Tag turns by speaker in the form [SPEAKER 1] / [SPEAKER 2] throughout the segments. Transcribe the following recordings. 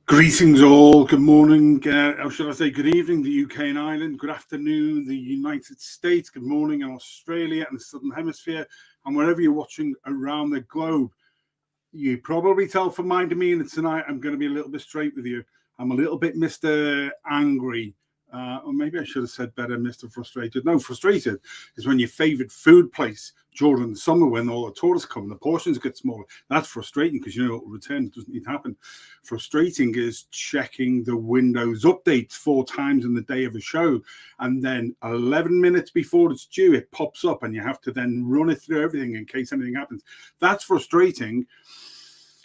[SPEAKER 1] Greetings all, good morning, or should I say good evening, the UK and Ireland, good afternoon, the United States, good morning in Australia and the Southern Hemisphere, and wherever you're watching around the globe. You probably tell from my demeanour tonight, I'm going to be a little bit straight with you. I'm a little bit Mr. Angry, or maybe I should have said better, Mr. Frustrated. No, frustrated is when your favourite food place during the summer, when all the tourists come, the portions get smaller. That's frustrating because you know it will return. It doesn't need to happen. Frustrating is checking the Windows updates 4 times in the day of a show, and then 11 minutes before it's due, it pops up, and you have to then run it through everything in case anything happens. That's frustrating.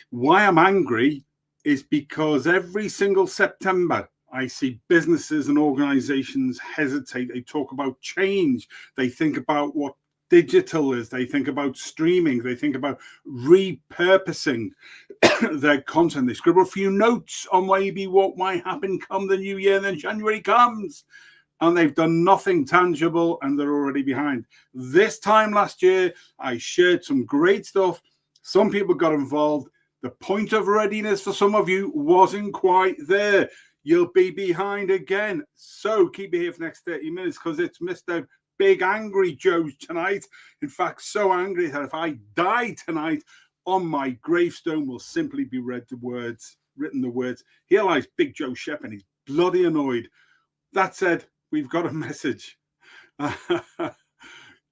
[SPEAKER 1] Why I'm angry is because every single September, I see businesses and organizations hesitate. They talk about change. They think about what digital is. They think about streaming. They think about repurposing their content. They scribble a few notes on maybe what might happen come the new year, and then January comes and they've done nothing tangible and they're already behind. This time last year, I shared some great stuff. Some people got involved. The point of readiness for some of you wasn't quite there. You'll be behind again. So keep it here for the next 30 minutes because it's Mr. Big Angry Joe tonight. In fact, so angry that if I die tonight, on my gravestone will simply be written the words, "Here lies Big Joe Shep," and he's bloody annoyed. That said, we've got a message.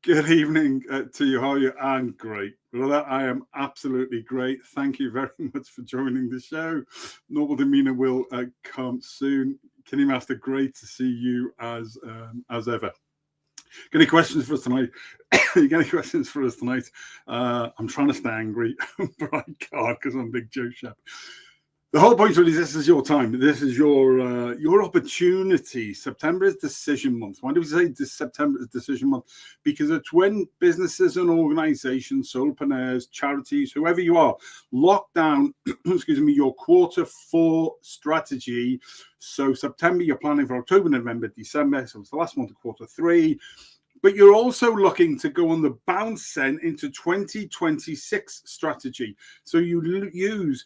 [SPEAKER 1] Good evening to you. How are you? I'm great. Brother, I am absolutely great. Thank you very much for joining the show. Noble demeanor will come soon. Kenny Master, great to see you as ever. Got any questions for us tonight? You got any questions for us tonight? I'm trying to stay angry, but I can't because I'm Big Joe Shep. The whole point really is this is your time. This is your opportunity. September is decision month. Why do we say this September is decision month? Because it's when businesses and organizations, solopreneurs, charities, whoever you are, lock down, excuse me, your quarter 4 strategy. So September, you're planning for October, November, December. So it's the last month of quarter 3. But you're also looking to go on the bounce then into 2026 strategy. So you use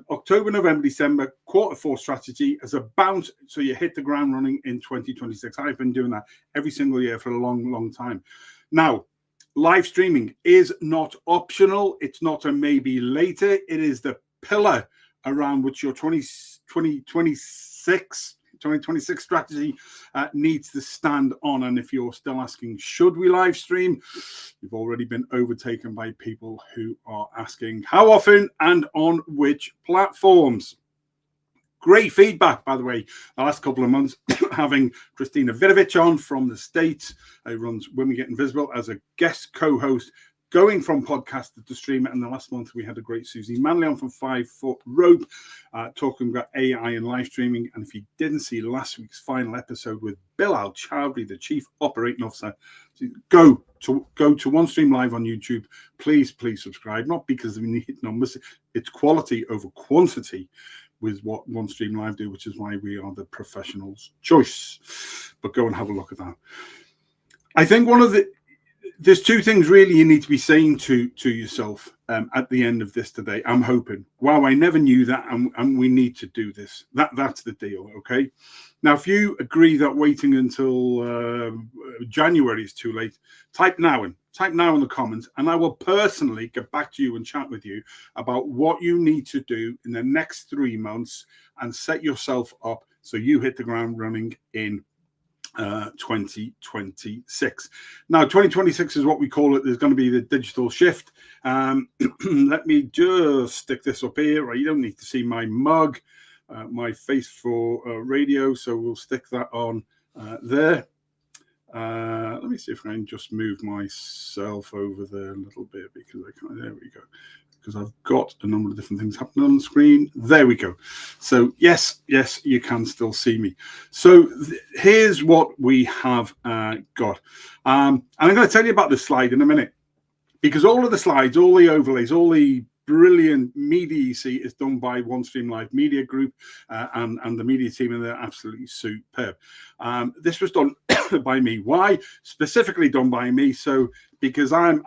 [SPEAKER 1] October, November, December, quarter 4 strategy as a bounce, so you hit the ground running in 2026. I've been doing that every single year for a long, long time. Now, live streaming is not optional. It's not a maybe later. It is the pillar around which your 2026 strategy needs to stand on. And if you're still asking, should we live stream? You've already been overtaken by people who are asking how often and on which platforms. Great feedback, by the way, the last couple of months, having Christina Vidovich on from the States, who runs Women Get Invisible, as a guest co-host, going from podcaster to streamer. And the last month we had a great Susie Manley on from 5 Foot Rope, talking about AI and live streaming. And if you didn't see last week's final episode with Bill Al-Chowdhury, the Chief Operating Officer, go to OneStream Live on YouTube. Please subscribe. Not because we need numbers, it's quality over quantity with what OneStream Live do, which is why we are the professional's choice. But go and have a look at that. I think there's 2 things really you need to be saying to yourself at the end of this today. I'm hoping, wow, I never knew that, and we need to do this. That's the deal, okay? Now, if you agree that waiting until January is too late, type now in the comments, and I will personally get back to you and chat with you about what you need to do in the next 3 months and set yourself up so you hit the ground running in 2026. Now 2026 is what we call it. There's going to be the digital shift. Let me just stick this up here. Right, you don't need to see my mug, my face for radio, so we'll stick that on there. Let me see if I can just move myself over there a little bit, because I can't. There we go. Because I've got a number of different things happening on the screen. There we go. So yes, you can still see me. So here's what we have got. And I'm going to tell you about this slide in a minute, because all of the slides, all the overlays, all the brilliant media you see is done by OneStream Live Media Group and the media team, and they're absolutely superb. This was done by me. Why? Specifically done by me, so because I'm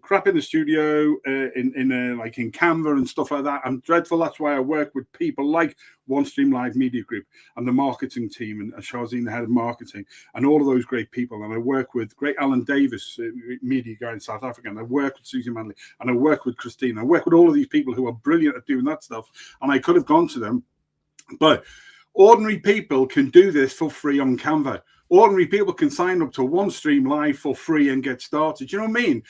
[SPEAKER 1] crap in the studio, like in Canva and stuff like that. I'm dreadful. That's why I work with people like OneStream Live Media Group and the marketing team, and Shazine, the head of marketing, and all of those great people. And I work with great Alan Davis, media guy in South Africa, and I work with Susie Manley, and I work with Christine. I work with all of these people who are brilliant at doing that stuff. And I could have gone to them, but ordinary people can do this for free on Canva. Ordinary people can sign up to OneStream Live for free and get started. You know what I mean?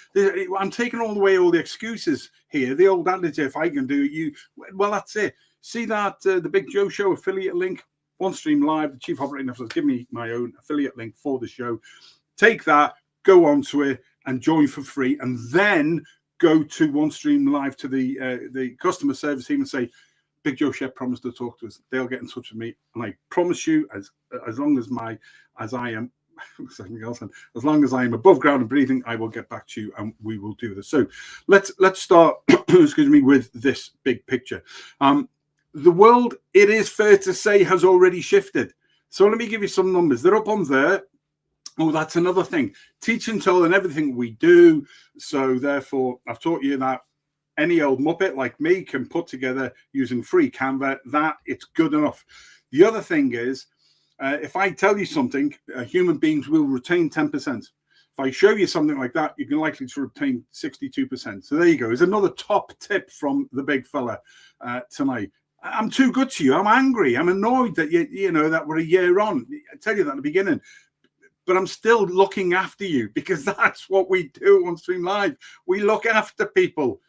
[SPEAKER 1] I'm taking all the excuses here. The old adage, if I can do it, you... Well, that's it. See that, the Big Joe Show affiliate link? OneStream Live, the Chief Operating Officer, has given me my own affiliate link for the show. Take that, go onto it, and join for free. And then go to OneStream Live to the customer service team and say, Big Joe Chef promised to talk to us. They'll get in touch with me, and I promise you, as long as I am above ground and breathing, I will get back to you, and we will do this. So let's start, excuse me, with this big picture. The world, it is fair to say, has already shifted. So let me give you some numbers. They're up on there. Oh, that's another thing. Teach and tell in everything we do. So therefore, I've taught you that any old muppet like me can put together using free Canva, that it's good enough. The other thing is, if I tell you something, human beings will retain 10%. If I show you something like that, you're likely to retain 62%. So there you go. There's another top tip from the big fella tonight. I'm too good to you. I'm angry. I'm annoyed that you know that we're a year on. I tell you that at the beginning. But I'm still looking after you, because that's what we do on Stream Live. We look after people.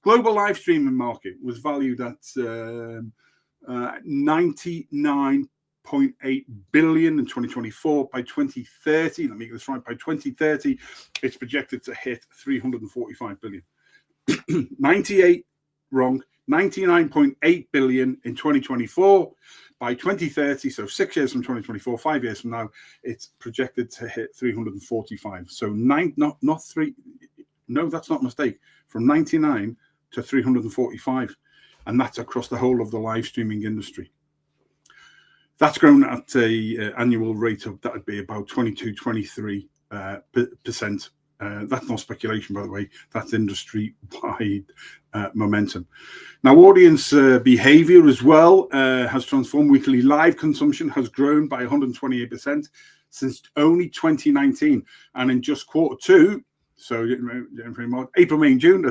[SPEAKER 1] Global live streaming market was valued at 99.8 billion in 2024. By 2030, let me get this right, by 2030, it's projected to hit 345 billion. 99.8 billion in 2024. By 2030, so 6 years from 2024, 5 years from now, it's projected to hit 345. So not three. No, that's not a mistake. From 99 to 345, and that's across the whole of the live streaming industry. That's grown at a annual rate of, that would be about 23%. That's not speculation, by the way. That's industry-wide momentum. Now, audience behavior as well has transformed. Weekly live consumption has grown by 128% since only 2019, and in just Q2, so April, May, and June.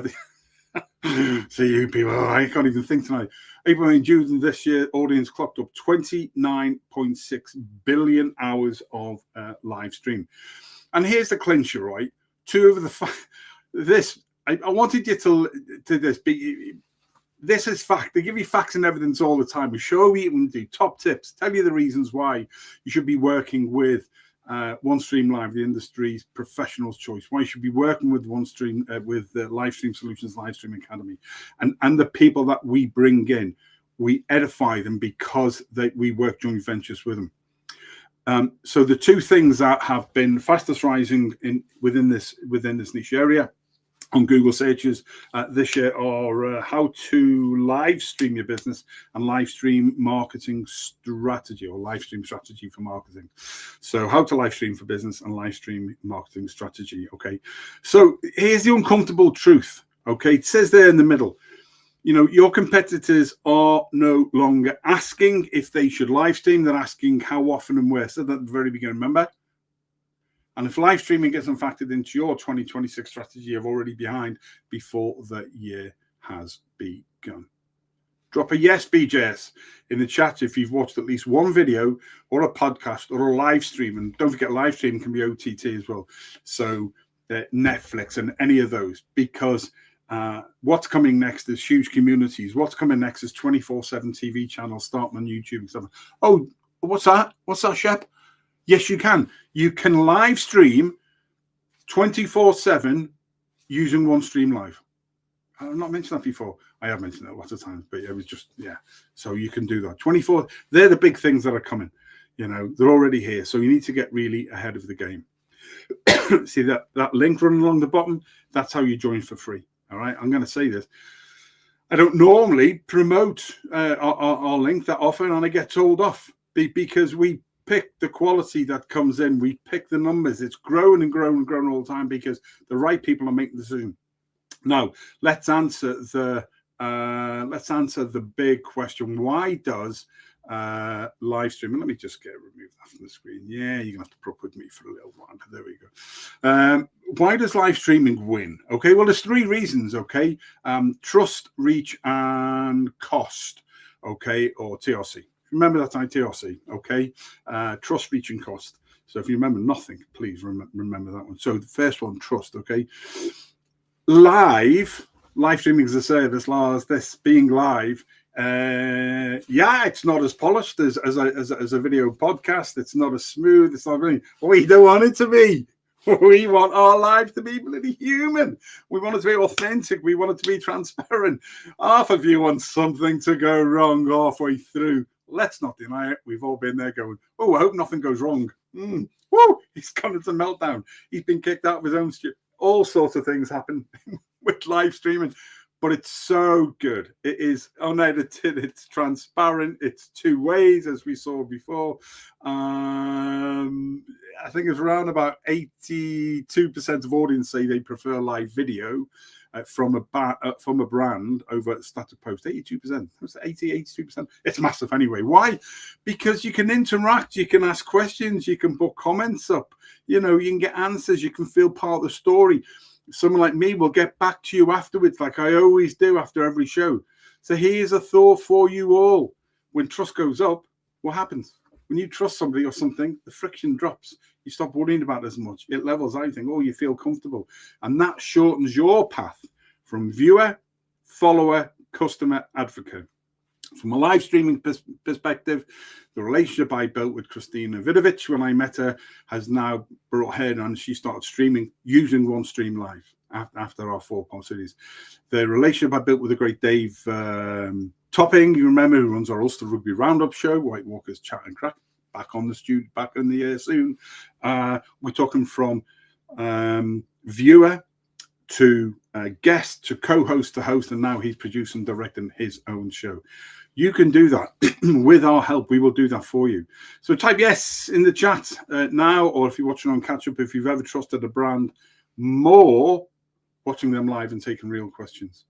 [SPEAKER 1] See you people, I can't even think tonight. April, May, and June this year, audience clocked up 29.6 billion hours of live stream. And here's the clincher, right? I wanted you to this. This is fact. They give you facts and evidence all the time. We show you and do top tips, tell you the reasons why you should be working with OneStream Live, the industry's professional's choice. Why you should be working with OneStream, with the Livestream Solutions Livestream Academy, and the people that we bring in, we edify them because we work joint ventures with them. So the two things that have been fastest rising within this niche area on Google searches this year are how to live stream your business and live stream marketing strategy, or live stream strategy for marketing. So how to live stream for business and live stream marketing strategy. Okay, so here's the uncomfortable truth. Okay, it says there in the middle, you know, your competitors are no longer asking if they should live stream. They're asking how often and where. So at the very beginning, remember? And if live streaming isn't factored into your 2026 strategy, you're already behind before the year has begun. Drop a yes, BJS, in the chat if you've watched at least one video or a podcast or a live stream. And don't forget, live streaming can be OTT as well. So Netflix and any of those, because what's coming next is huge communities. What's coming next is 24/7 TV channels starting on YouTube and stuff. Oh, what's that? What's that, Shep? Yes, you can. You can live stream 24/7 using OneStream Live. I've not mentioned that before. I have mentioned it lots of times, but it was just, yeah. So you can do that. 24, they're the big things that are coming. You know, they're already here. So you need to get really ahead of the game. See that link running along the bottom? That's how you join for free. All right, I'm going to say this. I don't normally promote our link that often, and I get told off because we pick the quality that comes in. We pick the numbers. It's growing and growing and growing all the time because the right people are making the decision. Now, let's answer the big question. Why does live streaming? Let me just remove that from the screen. Yeah, you're gonna have to put up with me for a little while. There we go. Why does live streaming win? Okay, well, there's 3 reasons. Okay, trust, reach, and cost. Okay, or TRC. Remember that TRC. Okay, trust, reach, and cost. So if you remember nothing, please remember that one. So the first one, trust. Okay, live streaming is a service. This being live. Yeah, it's not as polished as a video podcast. It's not as smooth. It's not really. We don't want it to be. We want our lives to be bloody human. We want it to be authentic. We want it to be transparent. Half of you want something to go wrong halfway through. Let's not deny it. We've all been there going, oh, I hope nothing goes wrong. Woo, he's gone into meltdown. He's been kicked out of his own studio. All sorts of things happen with live streaming. But it's so good. It is unedited. It's transparent. It's 2 ways, as we saw before. I think it's around about 82% of audience say they prefer live video from a brand over static post. 82%. It's 82%. It's massive anyway. Why? Because you can interact. You can ask questions. You can put comments up. You can get answers. You can feel part of the story. Someone like me will get back to you afterwards, like I always do after every show. So here's a thought for you all. When trust goes up, what happens? When you trust somebody or something, the friction drops. You stop worrying about it as much. It levels out. You think, oh, you feel comfortable. And that shortens your path from viewer, follower, customer, advocate. From a live streaming perspective, the relationship I built with Christina Vidovich when I met her has now brought her and she started streaming using OneStream Live after our 4-part series. The relationship I built with the great Dave Topping, you remember, who runs our Ulster Rugby Roundup show, White Walkers Chat and Crack, back on the studio, back in the air soon. We're talking from viewer to guest to co-host to host, and now he's producing and directing his own show. You can do that with our help. We will do that for you. So type yes in the chat now, or if you're watching on catch up, if you've ever trusted a brand more, watching them live and taking real questions,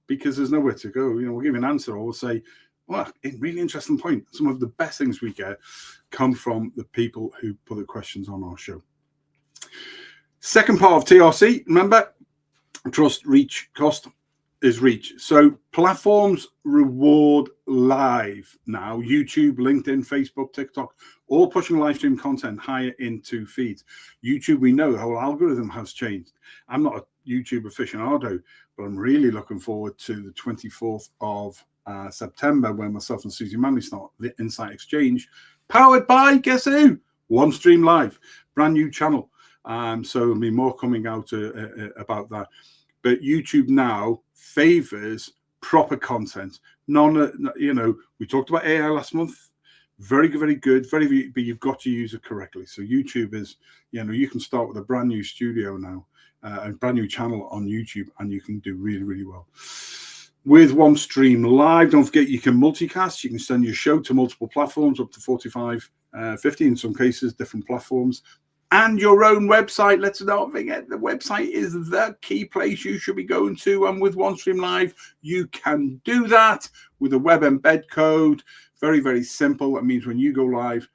[SPEAKER 1] because there's nowhere to go. We'll give you an answer, or we'll say, well, a really interesting point. Some of the best things we get come from the people who put the questions on our show. Second part of TRC, remember, trust, reach, cost is reach. So platforms reward live now. YouTube, LinkedIn, Facebook, TikTok, all pushing live stream content higher into feeds. YouTube, we know the whole algorithm has changed. I'm not a YouTube aficionado, but I'm really looking forward to the 24th of September when myself and Susie Manley start the Insight Exchange, powered by, guess who? OneStream Live, brand new channel. So there'll be more coming out about that. But YouTube now favors proper content. We talked about AI last month. Very good, very good, but you've got to use it correctly. So YouTube is, you can start with a brand new studio now, a brand new channel on YouTube, and you can do really, really well. With OneStream Live, don't forget you can multicast. You can send your show to multiple platforms, up to 45, 50 in some cases, different platforms. And your own website. Let's not forget the website is the key place you should be going to. And with OneStream Live, you can do that with a web embed code. Very, very simple. That means when you go live,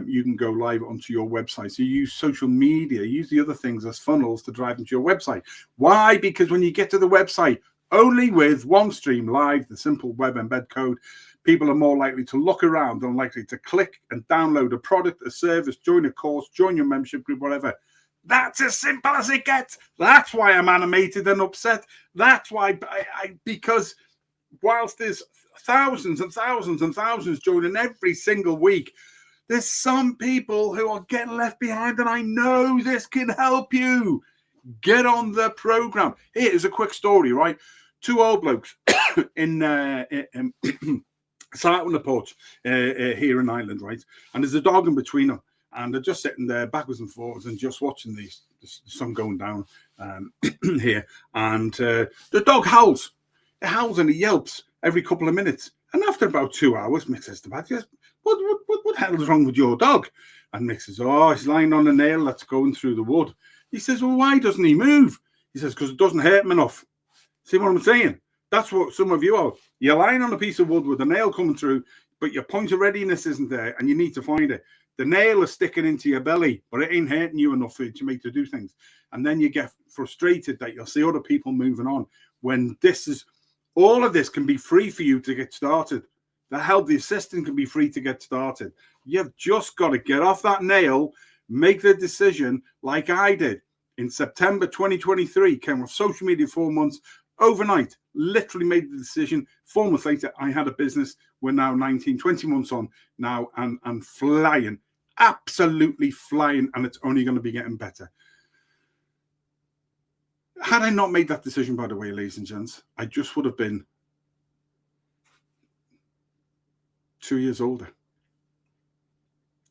[SPEAKER 1] you can go live onto your website. So you use social media, use the other things as funnels to drive into your website. Why? Because when you get to the website, only with OneStream Live, the simple web embed code, people are more likely to look around and likely to click and download a product, a service, join a course, join your membership group, whatever. That's as simple as it gets. That's why I'm animated and upset. That's why because whilst there's thousands and thousands and thousands joining every single week, there's some people who are getting left behind, and I know this can help you. Get on the program. Here's a quick story, right? 2 old blokes sat out on the porch here in Ireland, right? And there's a dog in between them, and they're just sitting there backwards and forwards and just watching the sun going down here. And the dog howls. It howls and it yelps every couple of minutes. And after about 2 hours, Mick says to Pat, "What what the hell is wrong with your dog? And Mick says, oh, he's lying on a nail that's going through the wood. He says, well, why doesn't he move? He says, because it doesn't hurt him enough. See what I'm saying? That's what some of you are. You're lying on a piece of wood with a nail coming through, but your point of readiness isn't there, and you need to find it. The nail is sticking into your belly, but it ain't hurting you enough for you to make you do things. And then you get frustrated that you'll see other people moving on when all of this can be free for you to get started. The help, the assistant can be free to get started. You've just got to get off that nail, make the decision like I did in September 2023, came off social media 4 months, overnight, literally made the decision. 4 months later, I had a business. We're now 19, 20 months on now and flying, absolutely flying, and it's only going to be getting better. Had I not made that decision, by the way, ladies and gents, I just would have been 2 years older.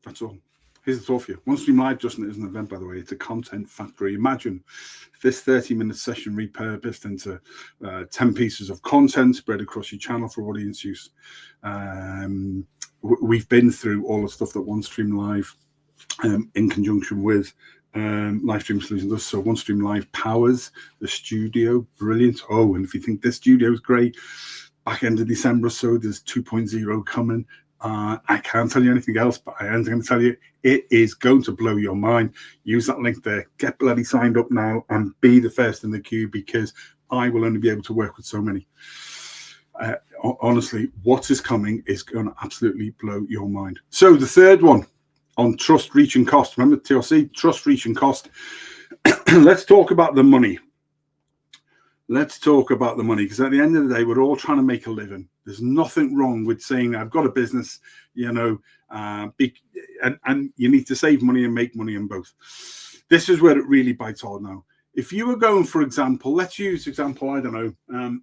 [SPEAKER 1] That's all. Here's the thought for you. OneStream Live just isn't an event, by the way. It's a content factory. Imagine this 30-minute session repurposed into 10 pieces of content spread across your channel for audience use. We've been through all the stuff that OneStream Live, in conjunction with Livestream Solutions does. So OneStream Live powers the studio. Brilliant. Oh, and if you think this studio is great, back end of December or so, there's 2.0 coming. I can't tell you anything else, but I am going to tell you it is going to blow your mind. Use that link there. Get bloody signed up now and be the first in the queue, because I will only be able to work with so many. Honestly, what is coming is going to absolutely blow your mind. So the third one on trust, reach, and cost. Remember TRC, trust, reach, and cost. Let's talk about the money. Let's talk about the money, because at the end of the day, we're all trying to make a living. There's nothing wrong with saying, I've got a business, and you need to save money and make money in both. This is where it really bites hard now. If you were going, for example, let's use example, I don't know,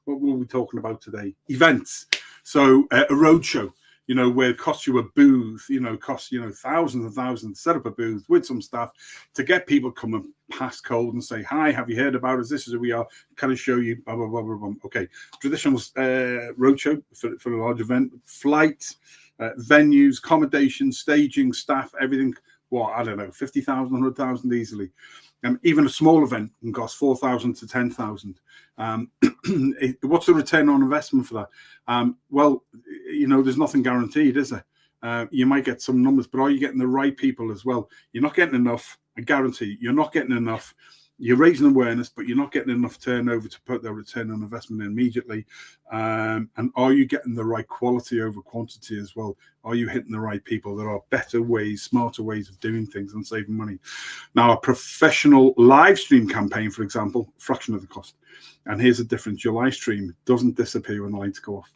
[SPEAKER 1] what were we talking about today? Events. So a roadshow, where it costs you a booth, costs, thousands and thousands to set up a booth with some staff to get people coming past cold and say, hi, have you heard about us? This is who we are. Can I show you? Blah, blah, blah, blah, blah. Okay. Traditional roadshow for a large event, flight, venues, accommodation, staging, staff, everything. What, I don't know, 50,000, 100,000 easily. Even a small event can cost 4,000 to 10,000. What's the return on investment for that? Well, there's nothing guaranteed, is there? You might get some numbers, but are you getting the right people as well? You're not getting enough. I guarantee you're not getting enough. You're raising awareness, but you're not getting enough turnover to put the return on investment in immediately. And are you getting the right quality over quantity as well? Are you hitting the right people? There are better ways, smarter ways of doing things and saving money. Now, a professional live stream campaign, for example, fraction of the cost. And here's the difference. Your live stream doesn't disappear when the lights go off.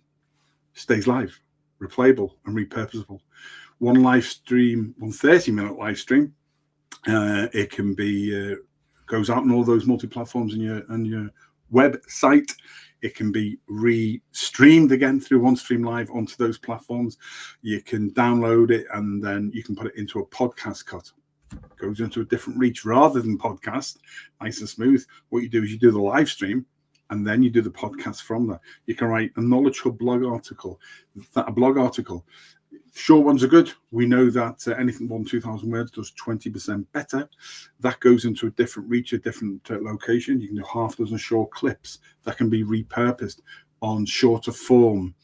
[SPEAKER 1] It stays live, replayable and repurposable. One live stream, 30-minute live stream, it can be... goes out on all those multi-platforms on your website. It can be re-streamed again through OneStream Live onto those platforms. You can download it and then you can put it into a podcast cut. It goes into a different reach rather than podcast, nice and smooth. What you do is you do the live stream and then you do the podcast from there. You can write a knowledge hub blog article. A blog article. Short ones are good. We know that anything more than 2,000 words does 20% better. That goes into a different reach, a different location. You can do half a dozen short clips that can be repurposed on shorter form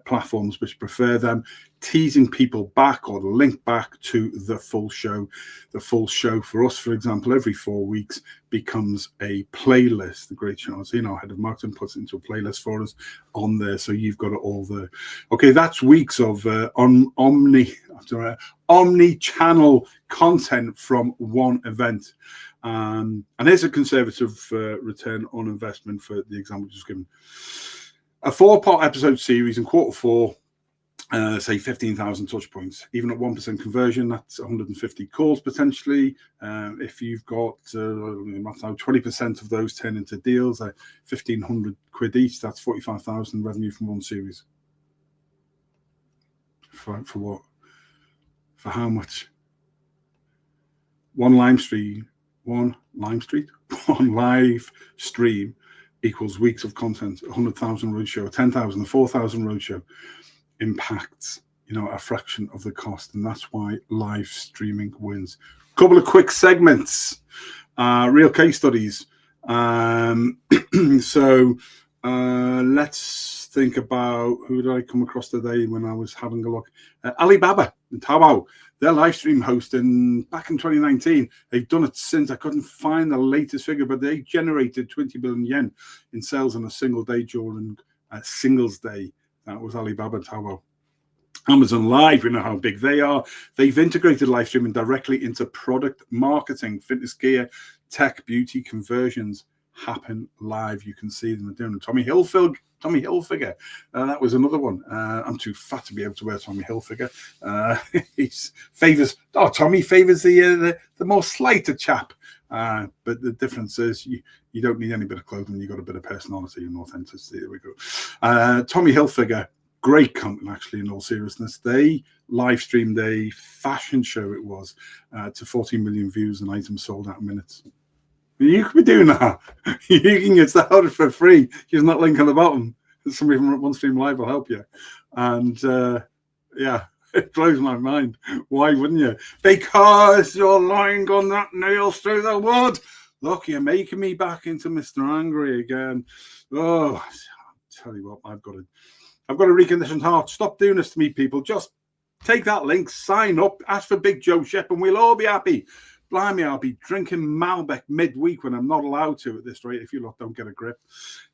[SPEAKER 1] platforms which prefer them, teasing people back or the link back to the full show. The full show for us, for example, every 4 weeks becomes a playlist. The great Charles, head of marketing, puts it into a playlist for us on there. So you've got it all there. Okay, that's weeks of omni-channel content from one event. And here's a conservative return on investment for the example just given. A 4-part episode series in quarter 4, say 15,000 touch points. Even at 1% conversion, that's 150 calls potentially. If you've got 20% of those turn into deals, 1,500 quid each, that's 45,000 revenue from one series. For what? For how much? One live stream equals weeks of content. 100,000 roadshow, 10,000, 4,000 roadshow impacts a fraction of the cost, and that's why live streaming wins. Couple of quick segments, real case studies. So let's think about who did I come across today when I was having a look. Alibaba and Taobao, their live stream hosting back in 2019. They've done it since. I couldn't find the latest figure, but they generated 20 billion yen in sales in a single day during Singles Day. That was Alibaba and Taobao. Amazon Live, you know how big they are. They've integrated live streaming directly into product marketing, fitness gear, tech, beauty, conversions happen live. You can see them doing it. Tommy Hilfiger, that was another one. I'm too fat to be able to wear Tommy Hilfiger. Tommy favors the more slighter chap. But the difference is you don't need any bit of clothing. You got a bit of personality and authenticity. There we go. Tommy Hilfiger. Great company, actually, in all seriousness. They live streamed a fashion show, it was, to 14 million views, and items sold out in minutes. You could be doing that. You can get started for free. Use that link on the bottom. Somebody from OneStream Live will help you. And yeah, it blows my mind. Why wouldn't you? Because you're lying on that nails through the wood. Look, you're making me back into Mr. Angry again. Oh, I'll tell you what, I've got a reconditioned heart. Stop doing this to me, people. Just take that link, sign up, ask for Big Joe Shep, and we'll all be happy. Blimey, I'll be drinking Malbec midweek when I'm not allowed to at this rate if you lot don't get a grip.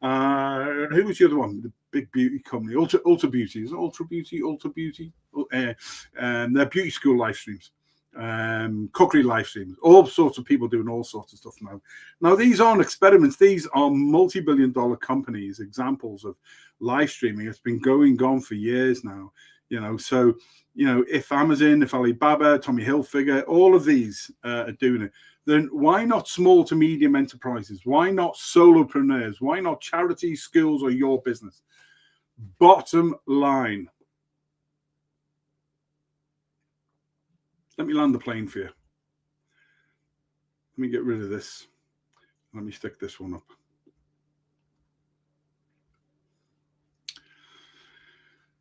[SPEAKER 1] Who was the other one? The big beauty company, Ultra Beauty. Is it Ultra Beauty? Their beauty school live streams. Cookery live streams, all sorts of people doing all sorts of stuff now. Now, these aren't experiments. These are multi-billion-dollar companies, examples of live streaming. It's been going on for years now, so, if Amazon, if Alibaba, Tommy Hilfiger, all of these are doing it, then why not small to medium enterprises? Why not solopreneurs? Why not charities, schools, or your business? Bottom line. Let me land the plane for you. Let me get rid of this. Let me stick this one up.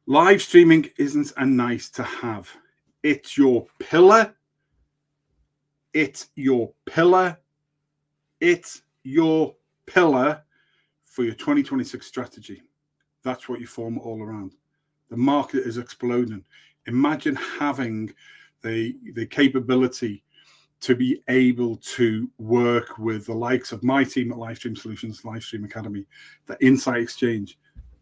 [SPEAKER 1] Live streaming isn't a nice to have. It's your pillar. It's your pillar. It's your pillar for your 2026 strategy. That's what you form all around. The market is exploding. Imagine having the capability to be able to work with the likes of my team at Livestream Solutions, Livestream Academy, the Insight Exchange,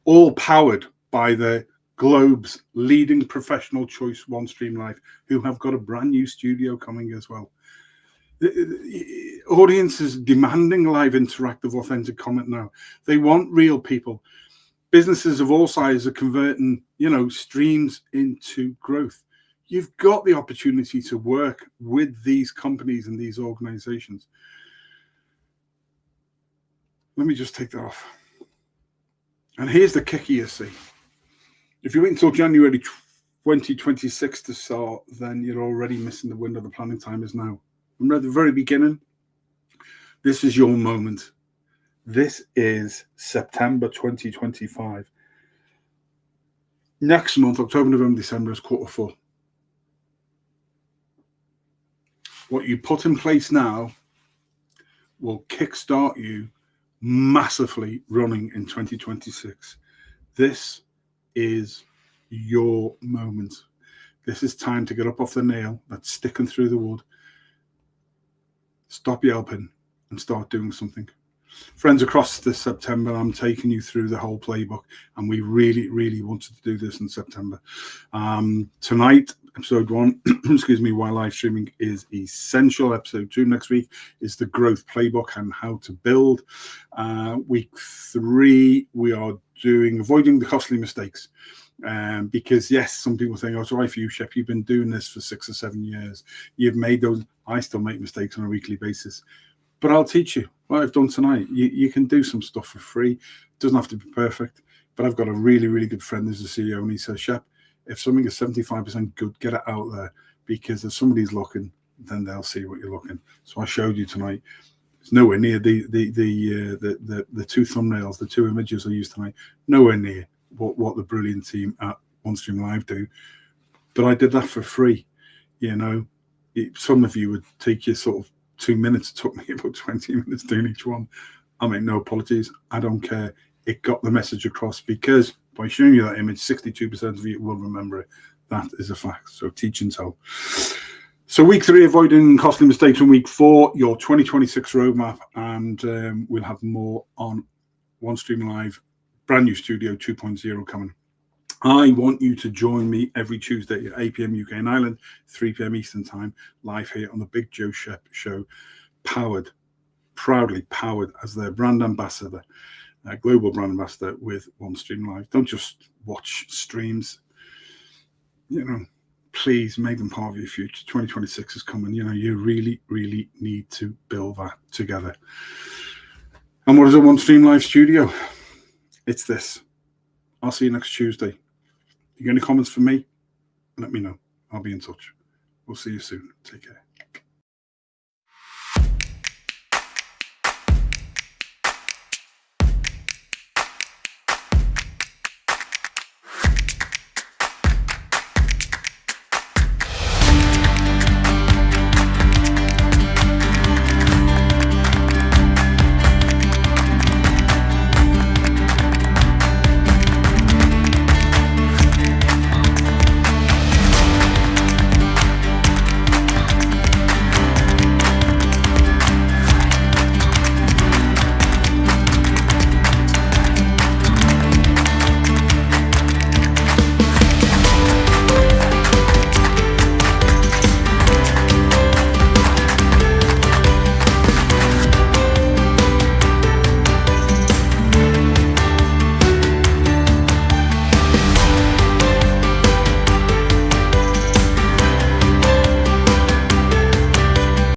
[SPEAKER 1] all powered by the globe's leading professional choice, OneStream Live, who have got a brand new studio coming as well. The audience is demanding live, interactive, authentic content now. They want real people. Businesses of all sizes are converting, streams into growth. You've got the opportunity to work with these companies and these organizations. Let me just take that off. And here's the kicker, you see. If you wait until January 2026 to start, then you're already missing the window. The planning time is now. Remember at the very beginning, this is your moment. This is September 2025. Next month, October, November, December is Q4. What you put in place now will kickstart you massively running in 2026. This is your moment. This is time to get up off the nail that's sticking through the wood. Stop yelping and start doing something. Friends, across this September, I'm taking you through the whole playbook, and we really, really wanted to do this in September. Tonight, episode 1, why live streaming is essential. Episode 2 next week is the growth playbook and how to build. Week 3, we are doing avoiding the costly mistakes. Because yes, some people think, oh, it's all right for you, Shep. You've been doing this for 6 or 7 years. You've made those. I still make mistakes on a weekly basis. But I'll teach you what I've done tonight. You can do some stuff for free. It doesn't have to be perfect. But I've got a really, really good friend who's a CEO, and he says, Shep, if something is 75% good, get it out there. Because if somebody's looking, then they'll see what you're looking. So I showed you tonight. It's nowhere near the 2 thumbnails, the 2 images I used tonight. Nowhere near what the brilliant team at OneStream Live do. But I did that for free. You know, some of you would take your sort of 2 minutes. It took me about 20 minutes doing each one. I mean, no apologies. I don't care. It got the message across, because by showing you that image, 62% of you will remember it. That is a fact. So teach and tell. So week 3, avoiding costly mistakes, and week 4, your 2026 roadmap. And we'll have more on OneStream Live, brand new studio 2.0 coming. I want you to join me every Tuesday at 8 p.m. UK and Ireland, 3 p.m. Eastern Time, live here on the Big Joe Show, proudly powered as their brand ambassador, global brand ambassador with OneStream Live. Don't just watch streams. You know, please make them part of your future. 2026 is coming. You know, you really, really need to build that together. And what is a OneStream Live studio? It's this. I'll see you next Tuesday. If you got any comments for me, let me know. I'll be in touch. We'll see you soon. Take care.